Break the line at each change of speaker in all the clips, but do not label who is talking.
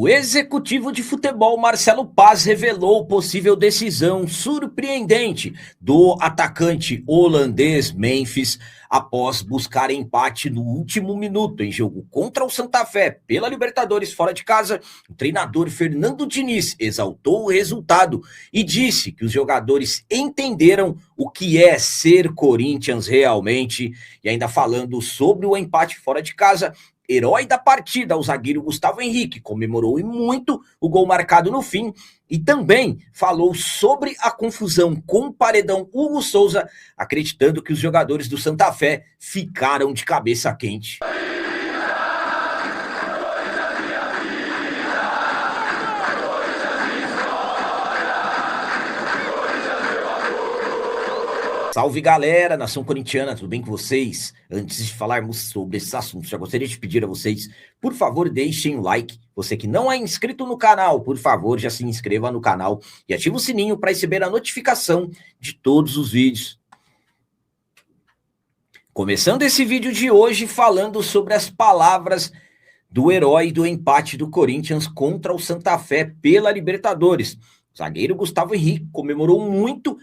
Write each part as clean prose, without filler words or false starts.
O executivo de futebol Marcelo Paz revelou possível decisão surpreendente do atacante holandês Memphis após buscar empate no último minuto em jogo contra o Santa Fé pela Libertadores fora de casa. O treinador Fernando Diniz exaltou o resultado e disse que os jogadores entenderam o que é ser Corinthians realmente. E ainda falando sobre o empate fora de casa, herói da partida, o zagueiro Gustavo Henrique comemorou e muito o gol marcado no fim e também falou sobre a confusão com o paredão Hugo Souza, acreditando que os jogadores do Santa Fé ficaram de cabeça quente. Salve galera, nação corintiana, tudo bem com vocês? Antes de falarmos sobre esses assuntos, já gostaria de pedir a vocês, por favor, deixem o like. Você que não é inscrito no canal, por favor, já se inscreva no canal e ative o sininho para receber a notificação de todos os vídeos. Começando esse vídeo de hoje falando sobre as palavras do herói do empate do Corinthians contra o Santa Fé pela Libertadores. O zagueiro Gustavo Henrique comemorou muito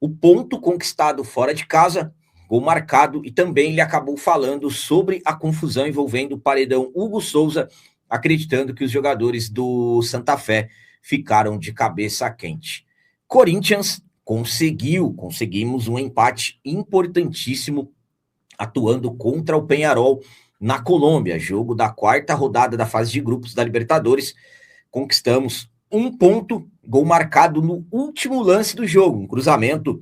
o ponto conquistado fora de casa, gol marcado, e também ele acabou falando sobre a confusão envolvendo o paredão Hugo Souza, acreditando que os jogadores do Santa Fé ficaram de cabeça quente. Corinthians conseguimos um empate importantíssimo atuando contra o Peñarol na Colômbia, jogo da quarta rodada da fase de grupos da Libertadores. Conquistamos um ponto, gol marcado no último lance do jogo, um cruzamento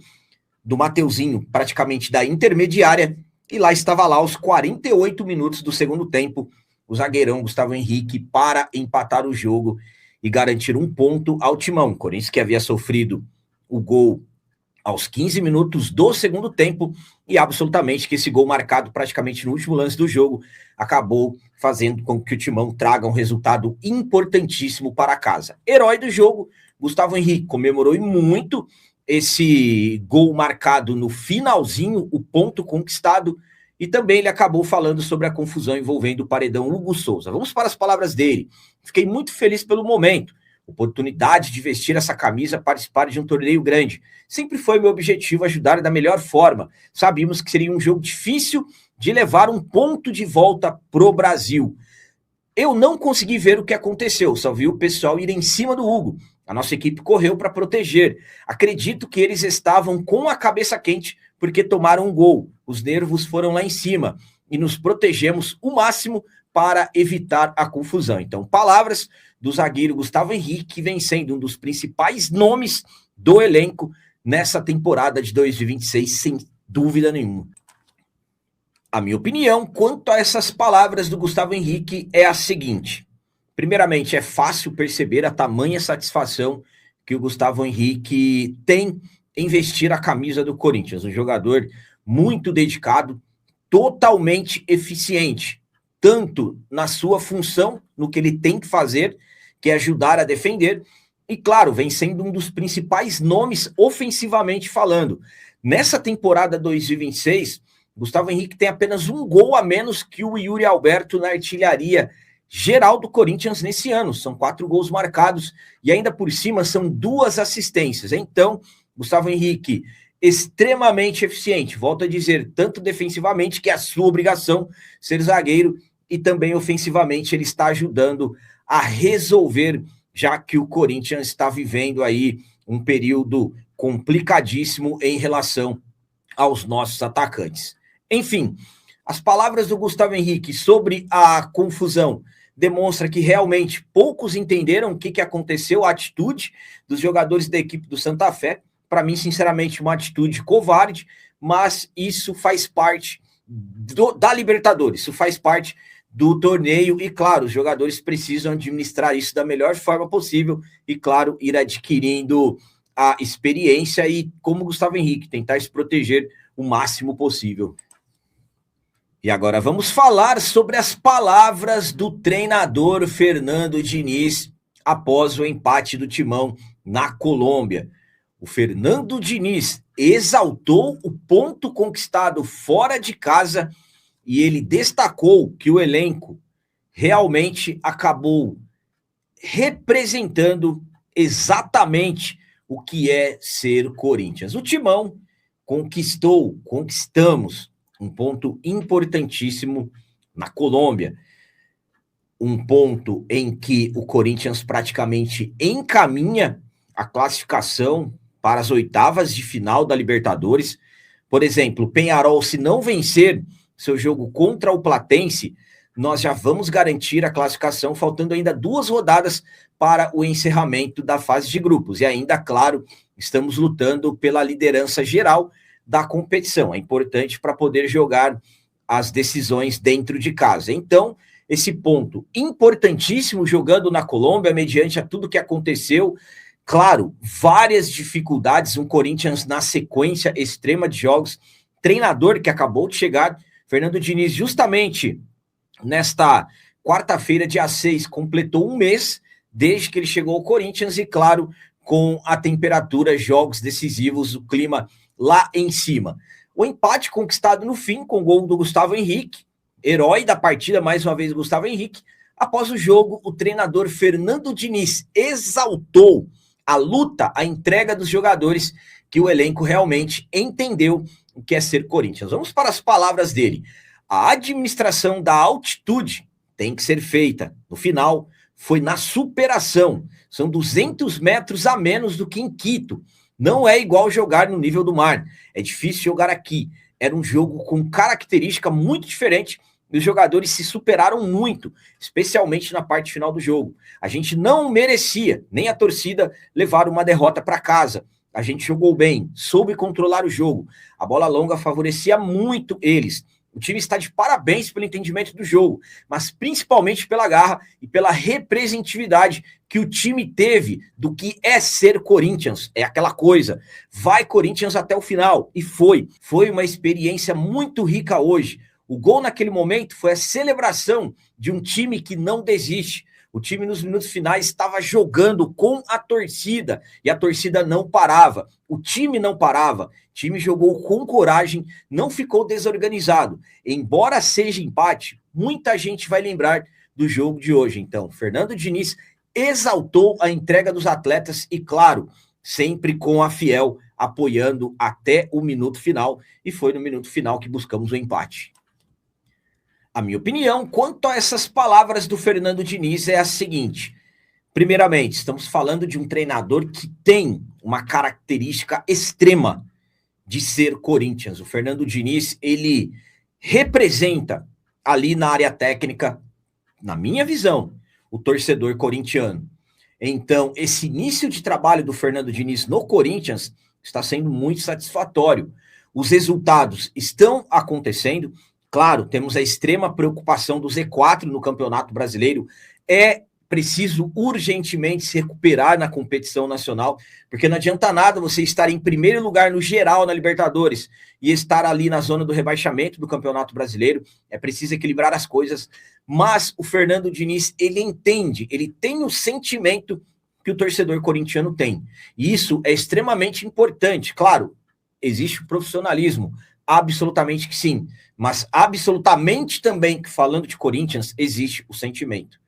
do Mateuzinho, praticamente da intermediária, e lá estava lá aos 48 minutos do segundo tempo, o zagueirão Gustavo Henrique para empatar o jogo e garantir um ponto ao Timão. Corinthians que havia sofrido o gol aos 15 minutos do segundo tempo, e absolutamente que esse gol marcado praticamente no último lance do jogo acabou fazendo com que o Timão traga um resultado importantíssimo para casa. Herói do jogo, Gustavo Henrique comemorou muito esse gol marcado no finalzinho, o ponto conquistado, e também ele acabou falando sobre a confusão envolvendo o paredão Hugo Souza. Vamos para as palavras dele. Fiquei muito feliz pelo momento. Oportunidade de vestir essa camisa, participar de um torneio grande. Sempre foi meu objetivo ajudar da melhor forma. Sabíamos que seria um jogo difícil de levar um ponto de volta pro Brasil. Eu não consegui ver o que aconteceu, só vi o pessoal ir em cima do Hugo. A nossa equipe correu para proteger. Acredito que eles estavam com a cabeça quente porque tomaram um gol. Os nervos foram lá em cima e nos protegemos o máximo para evitar a confusão. Então, palavras do zagueiro Gustavo Henrique, que vem sendo um dos principais nomes do elenco nessa temporada de 2026, sem dúvida nenhuma. A minha opinião quanto a essas palavras do Gustavo Henrique é a seguinte. Primeiramente, é fácil perceber a tamanha satisfação que o Gustavo Henrique tem em vestir a camisa do Corinthians. Um jogador muito dedicado, totalmente eficiente, tanto na sua função, no que ele tem que fazer, que é ajudar a defender, e claro, vem sendo um dos principais nomes ofensivamente falando. Nessa temporada 2026, Gustavo Henrique tem apenas um gol a menos que o Yuri Alberto na artilharia geral do Corinthians nesse ano. São 4 gols marcados e ainda por cima são 2 assistências. Então, Gustavo Henrique, extremamente eficiente. Volto a dizer, tanto defensivamente, que é a sua obrigação ser zagueiro, e também ofensivamente ele está ajudando a resolver, já que o Corinthians está vivendo aí um período complicadíssimo em relação aos nossos atacantes. Enfim, as palavras do Gustavo Henrique sobre a confusão demonstra que realmente poucos entenderam o que aconteceu, a atitude dos jogadores da equipe do Santa Fé. Para mim, sinceramente, uma atitude covarde, mas isso faz parte da Libertadores, isso faz parte do torneio e, claro, os jogadores precisam administrar isso da melhor forma possível e, claro, ir adquirindo a experiência e, como Gustavo Henrique, tentar se proteger o máximo possível. E agora vamos falar sobre as palavras do treinador Fernando Diniz após o empate do Timão na Colômbia. O Fernando Diniz exaltou o ponto conquistado fora de casa e ele destacou que o elenco realmente acabou representando exatamente o que é ser Corinthians. O Timão conquistamos um ponto importantíssimo na Colômbia, um ponto em que o Corinthians praticamente encaminha a classificação para as oitavas de final da Libertadores. Por exemplo, o Peñarol, se não vencer seu jogo contra o Platense, nós já vamos garantir a classificação, faltando ainda 2 rodadas para o encerramento da fase de grupos. E ainda, claro, estamos lutando pela liderança geral da competição. É importante para poder jogar as decisões dentro de casa. Então, esse ponto importantíssimo jogando na Colômbia, mediante a tudo que aconteceu. Claro, várias dificuldades, um Corinthians na sequência extrema de jogos, treinador que acabou de chegar, Fernando Diniz, justamente nesta quarta-feira, dia 6, completou um mês desde que ele chegou ao Corinthians e, claro, com a temperatura, jogos decisivos, o clima lá em cima. O empate conquistado no fim com o gol do Gustavo Henrique, herói da partida, mais uma vez, Gustavo Henrique. Após o jogo, o treinador Fernando Diniz exaltou a luta, a entrega dos jogadores, que o elenco realmente entendeu o que é ser Corinthians. Vamos para as palavras dele. A administração da altitude tem que ser feita. No final, foi na superação. São 200 metros a menos do que em Quito. Não é igual jogar no nível do mar. É difícil jogar aqui. Era um jogo com característica muito diferente e os jogadores se superaram muito, especialmente na parte final do jogo. A gente não merecia, nem a torcida, levar uma derrota para casa. A gente jogou bem, soube controlar o jogo. A bola longa favorecia muito eles. O time está de parabéns pelo entendimento do jogo, mas principalmente pela garra e pela representatividade que o time teve do que é ser Corinthians. É aquela coisa, vai Corinthians até o final. E foi uma experiência muito rica hoje. O gol naquele momento foi a celebração de um time que não desiste. O time nos minutos finais estava jogando com a torcida e a torcida não parava. O time não parava. O time jogou com coragem, não ficou desorganizado. Embora seja empate, muita gente vai lembrar do jogo de hoje. Então, Fernando Diniz exaltou a entrega dos atletas e, claro, sempre com a Fiel apoiando até o minuto final. E foi no minuto final que buscamos o empate. A minha opinião quanto a essas palavras do Fernando Diniz é a seguinte. Primeiramente, estamos falando de um treinador que tem uma característica extrema de ser Corinthians. O Fernando Diniz, ele representa ali na área técnica, na minha visão, o torcedor corintiano. Então, esse início de trabalho do Fernando Diniz no Corinthians está sendo muito satisfatório. Os resultados estão acontecendo. Claro, temos a extrema preocupação do Z4 no Campeonato Brasileiro. É preciso urgentemente se recuperar na competição nacional, porque não adianta nada você estar em primeiro lugar no geral na Libertadores e estar ali na zona do rebaixamento do Campeonato Brasileiro. É preciso equilibrar as coisas, mas o Fernando Diniz, ele entende, ele tem o sentimento que o torcedor corintiano tem. E isso é extremamente importante. Claro, existe o profissionalismo, absolutamente que sim, mas absolutamente também, falando de Corinthians, existe o sentimento.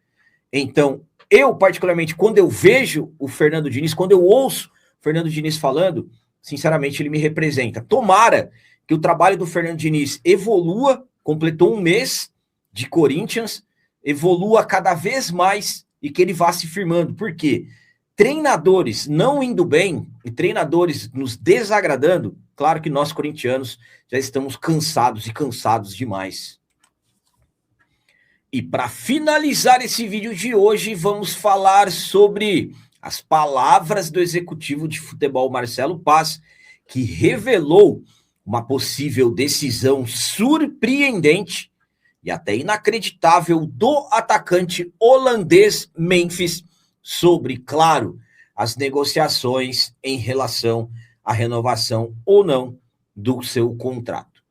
Então, eu particularmente, quando eu vejo o Fernando Diniz, quando eu ouço o Fernando Diniz falando, sinceramente ele me representa. Tomara que o trabalho do Fernando Diniz evolua, completou um mês de Corinthians, evolua cada vez mais e que ele vá se firmando. Por quê? Treinadores não indo bem e treinadores nos desagradando, claro que nós corintianos já estamos cansados demais. E para finalizar esse vídeo de hoje, vamos falar sobre as palavras do executivo de futebol Marcelo Paz, que revelou uma possível decisão surpreendente e até inacreditável do atacante holandês Memphis sobre, claro, as negociações em relação à renovação ou não do seu contrato.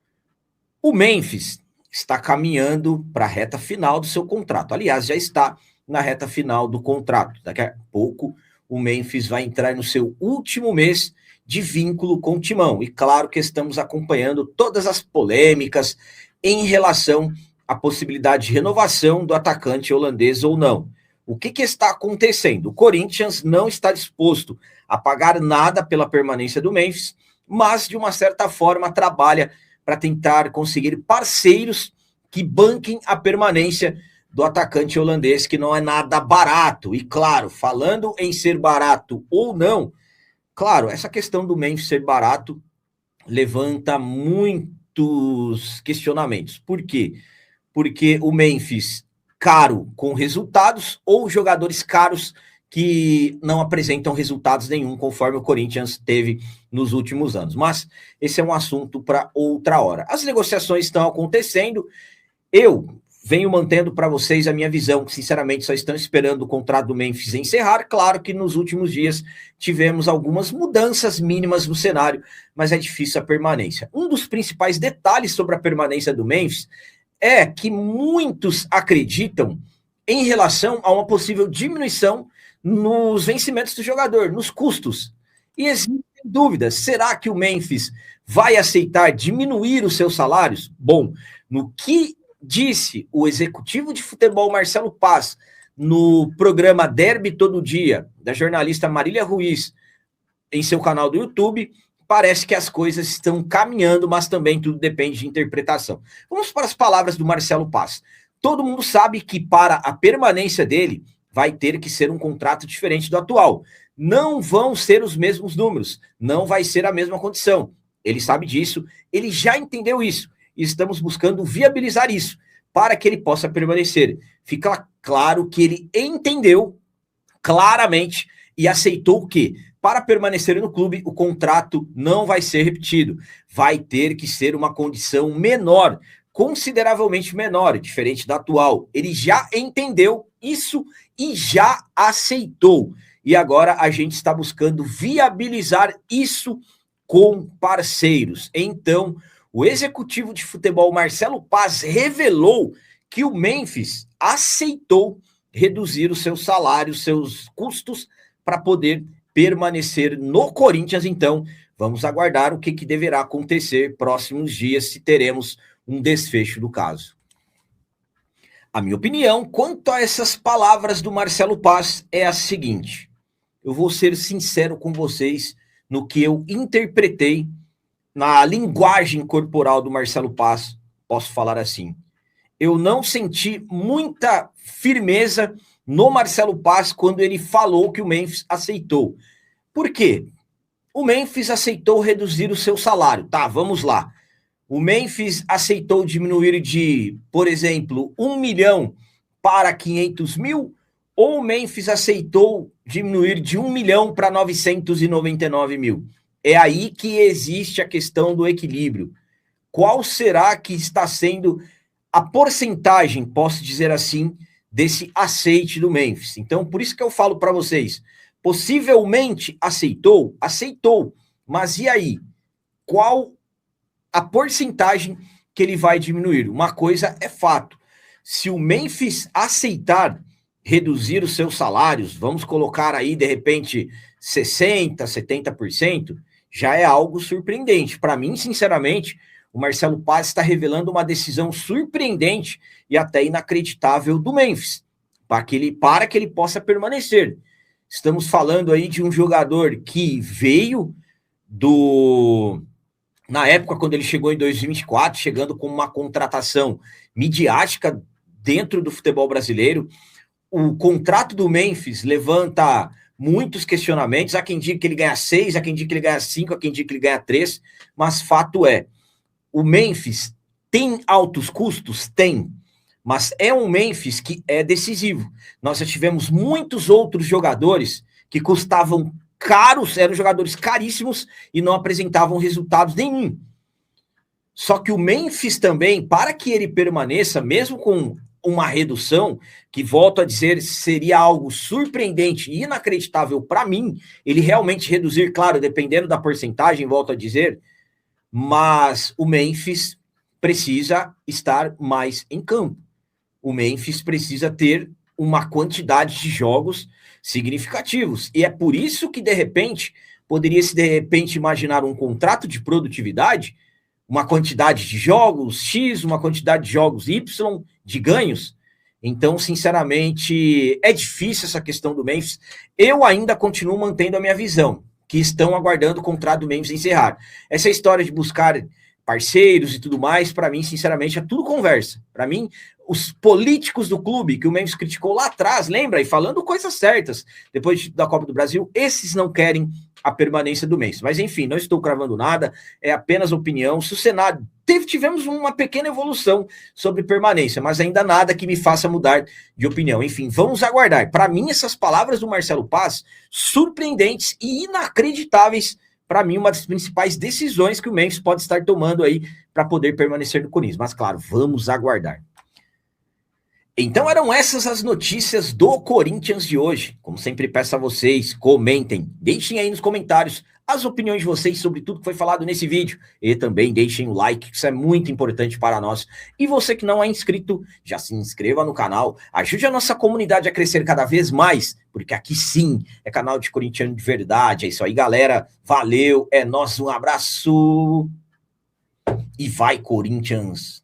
O Memphis está caminhando para a reta final do seu contrato. Aliás, já está na reta final do contrato. Daqui a pouco o Memphis vai entrar no seu último mês de vínculo com o Timão. E claro que estamos acompanhando todas as polêmicas em relação à possibilidade de renovação do atacante holandês ou não. O que está acontecendo? O Corinthians não está disposto a pagar nada pela permanência do Memphis, mas, de uma certa forma, trabalha para tentar conseguir parceiros que banquem a permanência do atacante holandês, que não é nada barato. E, claro, falando em ser barato ou não, claro, essa questão do Memphis ser barato levanta muitos questionamentos. Por quê? Porque o Memphis caro com resultados ou jogadores caros que não apresentam resultados nenhum, conforme o Corinthians teve nos últimos anos. Mas esse é um assunto para outra hora. As negociações estão acontecendo. Eu venho mantendo para vocês a minha visão, que sinceramente só estão esperando o contrato do Memphis encerrar. Claro que nos últimos dias tivemos algumas mudanças mínimas no cenário, mas é difícil a permanência. Um dos principais detalhes sobre a permanência do Memphis é que muitos acreditam em relação a uma possível diminuição nos vencimentos do jogador, nos custos. E existem dúvidas. Será que o Memphis vai aceitar diminuir os seus salários? Bom, no que disse o executivo de futebol Marcelo Paz no programa Derby Todo Dia, da jornalista Marília Ruiz, em seu canal do YouTube, parece que as coisas estão caminhando, mas também tudo depende de interpretação. Vamos para as palavras do Marcelo Paz. Todo mundo sabe que para a permanência dele vai ter que ser um contrato diferente do atual. Não vão ser os mesmos números, não vai ser a mesma condição. Ele sabe disso, ele já entendeu isso. E estamos buscando viabilizar isso para que ele possa permanecer. Fica claro que ele entendeu claramente e aceitou que, para permanecer no clube, o contrato não vai ser repetido. Vai ter que ser uma condição menor, consideravelmente menor, diferente da atual. Ele já entendeu isso e já aceitou. E agora a gente está buscando viabilizar isso com parceiros. Então, o executivo de futebol Marcelo Paz revelou que o Memphis aceitou reduzir os seus salários, seus custos, para poder permanecer no Corinthians. Então, vamos aguardar o que deverá acontecer próximos dias, se teremos um desfecho do caso. A minha opinião quanto a essas palavras do Marcelo Paz é a seguinte: eu vou ser sincero com vocês no que eu interpretei na linguagem corporal do Marcelo Paz, posso falar assim. Eu não senti muita firmeza no Marcelo Paz quando ele falou que o Memphis aceitou. Por quê? O Memphis aceitou reduzir o seu salário. Tá, vamos lá. O Memphis aceitou diminuir de, por exemplo, 1 milhão para 500 mil, ou o Memphis aceitou diminuir de 1 milhão para 999 mil? É aí que existe a questão do equilíbrio. Qual será que está sendo a porcentagem, posso dizer assim, desse aceite do Memphis? Então, por isso que eu falo para vocês, possivelmente aceitou, mas e aí? Qual a porcentagem que ele vai diminuir? Uma coisa é fato, se o Memphis aceitar reduzir os seus salários, vamos colocar aí, de repente, 60%, 70%, já é algo surpreendente. Para mim, sinceramente, o Marcelo Paz está revelando uma decisão surpreendente e até inacreditável do Memphis, para que ele possa permanecer. Estamos falando aí de um jogador que veio na época, quando ele chegou em 2024, chegando com uma contratação midiática dentro do futebol brasileiro. O contrato do Memphis levanta muitos questionamentos. Há quem diga que ele ganha 6, há quem diga que ele ganha 5, há quem diga que ele ganha 3, mas fato é, o Memphis tem altos custos? Tem, mas é um Memphis que é decisivo. Nós já tivemos muitos outros jogadores que custavam caros, eram jogadores caríssimos e não apresentavam resultados nenhum. Só que o Memphis também, para que ele permaneça, mesmo com uma redução, que, volto a dizer, seria algo surpreendente e inacreditável para mim, ele realmente reduzir, claro, dependendo da porcentagem, volto a dizer, mas o Memphis precisa estar mais em campo. O Memphis precisa ter uma quantidade de jogos significativos. E é por isso que, de repente, poderia-se, de repente, imaginar um contrato de produtividade, uma quantidade de jogos X, uma quantidade de jogos Y, de ganhos, Então, sinceramente, é difícil essa questão do Memphis. Eu ainda continuo mantendo a minha visão, que estão aguardando o contrato do Memphis encerrar. Essa história de buscar parceiros e tudo mais, para mim, sinceramente, é tudo conversa. Para mim, os políticos do clube, que o Memphis criticou lá atrás, lembra? E falando coisas certas, depois da Copa do Brasil, esses não querem a permanência do Memphis. Mas, enfim, não estou cravando nada, é apenas opinião. Se o Senado... Tivemos uma pequena evolução sobre permanência, mas ainda nada que me faça mudar de opinião. Enfim, vamos aguardar. Para mim, essas palavras do Marcelo Paz, surpreendentes e inacreditáveis, para mim, uma das principais decisões que o Memphis pode estar tomando aí para poder permanecer no Corinthians. Mas, claro, vamos aguardar. Então eram essas as notícias do Corinthians de hoje. Como sempre peço a vocês, comentem, deixem aí nos comentários as opiniões de vocês sobre tudo que foi falado nesse vídeo. E também deixem o like, que isso é muito importante para nós. E você que não é inscrito, já se inscreva no canal. Ajude a nossa comunidade a crescer cada vez mais, porque aqui sim é canal de corintiano de verdade. É isso aí, galera. Valeu, é nóis, um abraço. E vai, Corinthians!